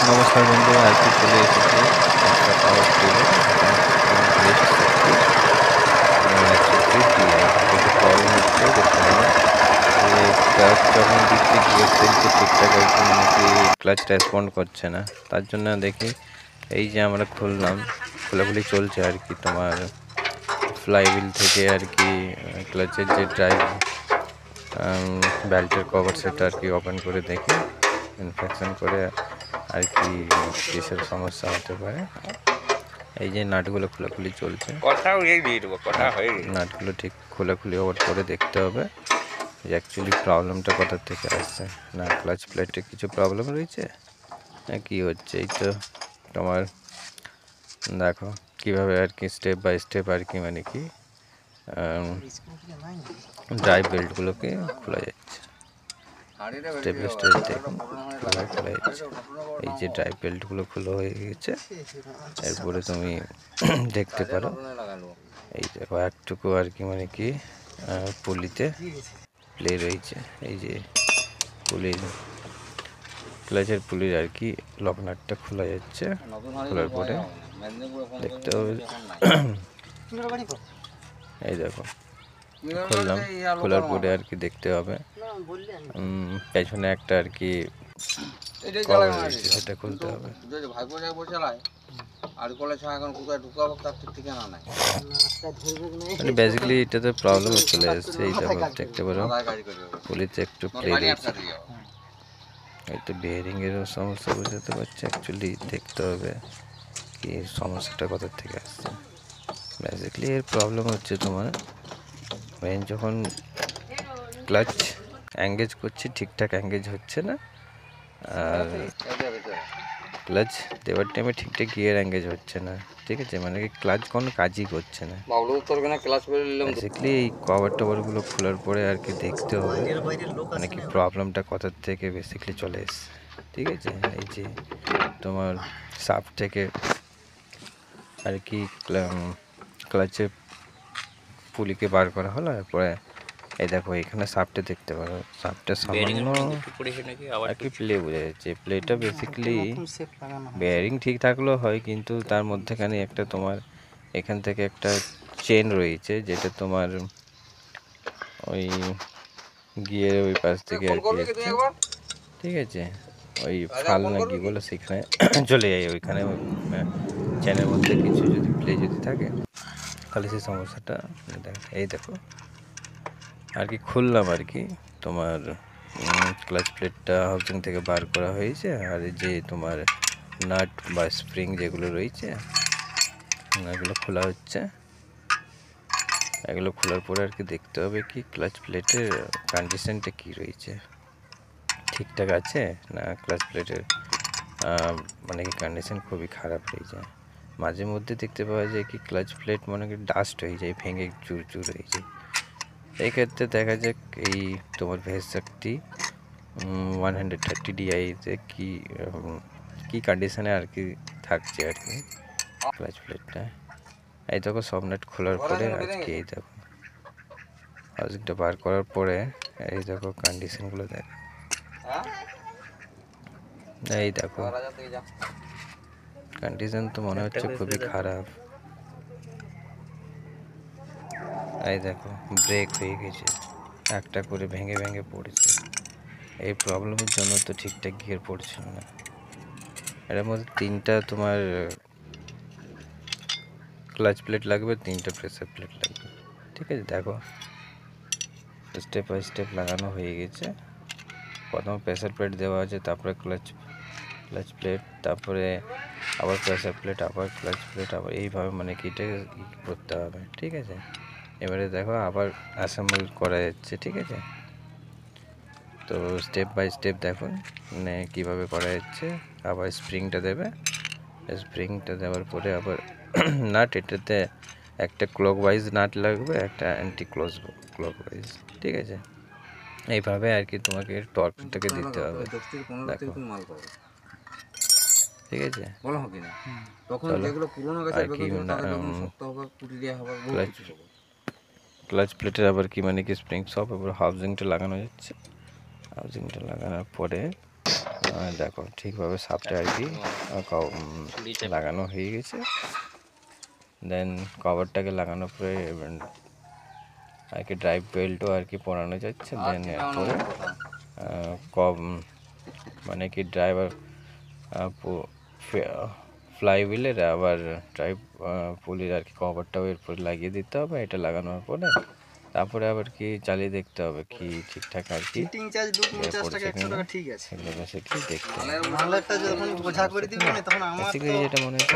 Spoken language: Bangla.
নমস্কার বন্ধুরা, আজকে চলে এসেছি একটা power tiller best safety 150 DI। যেটা প্রবলেম হচ্ছে দেখতে পাবেন যে ক্লাচ যখন দিচ্ছে গিয়ে ফেলছে ঠিকঠাক আর কি, মানে কি ক্লাচ রেসপন্ড করছে না। তার জন্য দেখি এই যে আমরা খুললাম, খোলাখুলি চলছে আর কি, তোমার ফ্লাইহুইল থেকে আর কি ক্লাচের যে ড্রাইভ বেল্টের কভার সেটা আর কি ওপেন করে দেখি ইনফেকশন করে আর কি কিসের সমস্যা হতে পারে। এই যে নাটগুলো খোলাখুলি চলছে, নাটগুলো ঠিক খোলাখুলি ওভার করে দেখতে হবে যে অ্যাকচুয়ালি প্রবলেমটা কোথা থেকে আসছে। না ক্লাচ প্লেটে কিছু প্রবলেম রয়েছে না কি হচ্ছে। এই তো তোমার দেখো কীভাবে আর কি স্টেপ বাই স্টেপ আর কি, মানে কি ড্রাইভ বেল্টগুলোকে খোলা যাচ্ছে। স্টেপ বাই স্টেপ দেখুন কীভাবে খোলা যাচ্ছে। এই যে ড্রাইভ বেল্টগুলো খোলা হয়ে গেছে, এরপরে তুমি দেখতে পারো এই দেখো একটুকু আর কি, মানে কি পুলিতে প্লে রয়েছে। এই যে পুলির ক্লাচের পুলির আর কি লক নাটটা খোলা যাচ্ছে। খোলার পরে দেখতে হবে, এই দেখো খুললাম, খোলার পরে আর কি দেখতে হবে পেছনে একটা আর কি কভার রয়েছে, সেটা খুলতে হবে। মানে বেসিক্যালি এটাতে প্রবলেম চলে এসেছে। এই দেখো দেখতে পারো পুলিতে একটু প্লে রয়েছে। এই তো বেয়ারিংয়েরও সমস্যা বোঝাতে পারছে। অ্যাকচুয়ালি দেখতে হবে কি সমস্যাটা কোথা থেকে আসছে। বেসিক্যালি এর প্রবলেম হচ্ছে তোমার যখন ক্লাচ এঙ্গেজ করছি ঠিকঠাক এঙ্গেজ হচ্ছে না, আর ক্লাচ দেওয়ার টাইমে ঠিকঠাক গিয়ার এঙ্গেজ হচ্ছে না। ঠিক আছে, মানে কি ক্লাচ কোনো কাজই করছে না। বেসিক্যালি এই কভার টভারগুলো খোলার পরে আর কি দেখতে হবে মানে কি প্রবলেমটা কোথা থেকে বেসিক্যালি চলে এসছে। ঠিক আছে, এই যে তোমার সাপ থেকে আর কি ক্লাচে পুলিকে বার করা হলো, এরপরে এই দেখো এখানে সাপটা দেখতে পারো, সাপটা সামান্য আর কি প্লে বোঝা যাচ্ছে। প্লেটা বেসিক্যালি বেয়ারিং ঠিক থাকলেও হয়, কিন্তু তার মধ্যেখানে একটা তোমার এখান থেকে একটা চেন রয়েছে, যেটা তোমার ওই গিয়ে ওই পাশ থেকে আর কি ঠিক আছে, ওই ফাল না কি বলে সেখানে চলে যায়। ওইখানে চেনের মধ্যে কিছু যদি প্লে যদি থাকে তাহলে সেই সমস্যাটা এই দেখো আর কি খুললাম আর কি তোমার ক্লাচ প্লেটটা হাউজিং থেকে বার করা হয়েছে। আর যে তোমার নাট বা স্প্রিং যেগুলো রয়েছে এগুলো খোলা হচ্ছে। এগুলো খোলার পরে আর কি দেখতে হবে কি ক্লাচ প্লেটের কন্ডিশনটা কি রয়েছে, ঠিকঠাক আছে না ক্লাচ প্লেটের মানে কি কন্ডিশন খুবই খারাপ হয়ে যায়। মাঝে মধ্যে দেখতে পাওয়া যায় কি ক্লাচ প্লেট মনে কি ডাস্ট হয়ে যায়, ভেঙে চুর চুর হয়ে যায়। এই ক্ষেত্রে দেখা যাক এই তোমার ভেসশক্তি 130 DIতে কি কন্ডিশনে আর কি থাকছে আর কি ক্লাচ প্লেটটা। এই দেখো সব নাট খোলার পরে আজকে এই দেখো হাউজিংটা বার করার পরে এই দেখো কন্ডিশনগুলো দেখো, এই দেখো কন্ডিশন তো মনে হচ্ছে খুবই খারাপ। এই দেখো ব্রেক হয়ে গেছে, একটা করে ভেঙে ভেঙে পড়েছে। এই প্রবলেমের জন্য তো ঠিকঠাক গিয়ার পড়ছিল না। এর মধ্যে তিনটা তোমার ক্লাচ প্লেট লাগবে, তিনটা প্রেসার প্লেট লাগবে। ঠিক আছে, দেখো স্টেপ বাই স্টেপ লাগানো হয়ে গেছে। প্রথম প্রেসার প্লেট দেওয়া আছে, তারপরে ক্লাচ প্লেট, তারপরে আবার প্রেসার প্লেট, আবার ক্লাচ প্লেট, আবার এইভাবে মানে কি এটা করতে হবে। ঠিক আছে, এবারে দেখো আবার অ্যাসেম্বল করা যাচ্ছে। ঠিক আছে, তো স্টেপ বাই স্টেপ দেখুন মানে কীভাবে করা যাচ্ছে। আবার স্প্রিংটা দেবে, স্প্রিংটা দেওয়ার পরে আবার নাট, এটাতে একটা ক্লকওয়াইজ নাট লাগবে, একটা অ্যান্টি ক্লকওয়াইজ। ঠিক আছে, এইভাবে আর কি তোমাকে টর্কটাকে দিতে হবে। দেখো ঠিক আছে, আর কি ক্লাচ প্লেটের আবার কি মানে কি স্প্রিং সব এবার হাউজিংটা লাগানো যাচ্ছে। হাউজিংটা লাগানোর পরে দেখো ঠিকভাবে সাপটা আর কি লাগানো হয়ে গেছে। দেন কভারটাকে লাগানোর পরে আর কি ড্রাইভ বেল্টও আর কি পরানো যাচ্ছে। দেন এরপরে মানে কি ড্রাইভার ফ্লাই হুইলের আবার ড্রাইভ পুলির আর কি কভারটাও এরপরে লাগিয়ে দিতে হবে। এটা লাগানোর পরে তারপরে আবার কি চালিয়ে দেখতে হবে কি ঠিকঠাক আর কি ফিটিং চার্জ 250 টাকা 100 টাকা ঠিক আছে। এগুলো বেসিক্যালি দেখতে হবে। মালটা যখন বোঝা করে দিবি না তখন আমার বেসিক্যালি যেটা মনে হচ্ছে